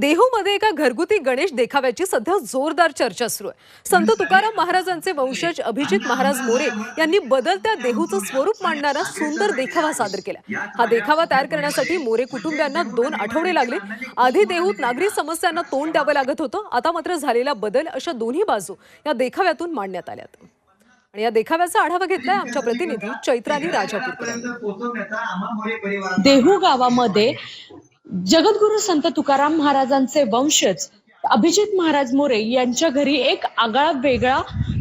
देहूमध्ये एका घरगुती गणेश देखाव्याची सध्या जोरदार चर्चा सुरू आहे। संत तुकाराम महाराजांचे वंशज अभिजित महाराज मोरे यांनी बदलत्या देहूचं स्वरूप मांडणारा सुंदर देखावा सादर केला। हा देखावा तयार करण्यासाठी मोरे कुटुंबियांना 2 आठवडे लागले। आधी देहूत नागरी समस्यांना तोंड द्यावं लागत होतं, आता मात्र झालेला बदल अशा दोन्ही बाजू या देखाव्यातून मांडण्यात आल्यात। आणि या देखाव्याचा आढावा घेतलाय आमच्या प्रतिनिधी चैत्राली राजापूरकर यांनी। देहू गावामध्ये जगद्गुरु संत तुकाराम महाराजांचे वंशज अभिजित महाराज मोरे यांच्या घरी एक आगळा वेगळा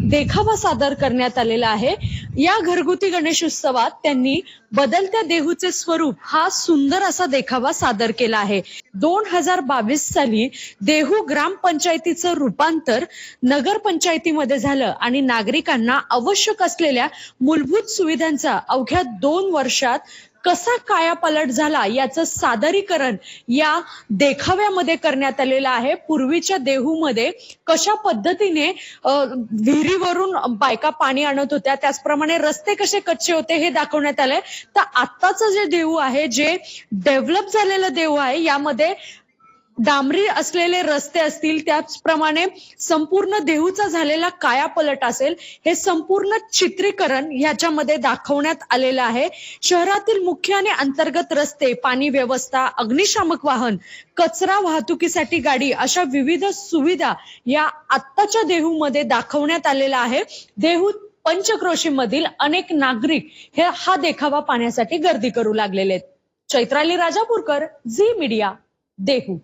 देखावा सादर करण्यात आलेला आहे। या घरगुती गणेश उत्सवात त्यांनी बदलत्या देहूचे स्वरूप हा सुंदर असा देखावा सादर केला आहे। 2022 साली देहू ग्रामपंचायतीचं रूपांतर नगरपंचायतीमध्ये झालं आणि नागरिकांना आवश्यक असलेल्या मूलभूत सुविधांचा अवघ्या 2 वर्षात कसा कायापालट झाला याचं सादरीकरण या देखाव्यामध्ये करण्यात आलेलं आहे। पूर्वीच्या देहूमध्ये कशा पद्धतीने विहिरीवरून बायका पाणी आणत होत्या, त्याचप्रमाणे रस्ते कसे कच्चे होते हे दाखवण्यात आलंय। तर आत्ताचं जे देहू आहे, जे डेव्हलप झालेलं देहू आहे, यामध्ये डांबरी असलेले रस्ते असतील, त्याचप्रमाणे संपूर्ण देहूचा झालेला कायापलट असेल, हे संपूर्ण चित्रीकरण ह्याच्यामध्ये दाखवण्यात आलेलं आहे। शहरातील मुख्य आणि अंतर्गत रस्ते, पाणी व्यवस्था, अग्निशामक वाहन, कचरा वाहतुकीसाठी गाडी अशा विविध सुविधा या आत्ताच्या देहूमध्ये दाखवण्यात आलेला आहे। देहू पंचक्रोशीमधील अनेक नागरिक हा देखावा पाहण्यासाठी गर्दी करू लागलेले आहेत। चैत्राली राजापूरकर, झी मीडिया, देहू।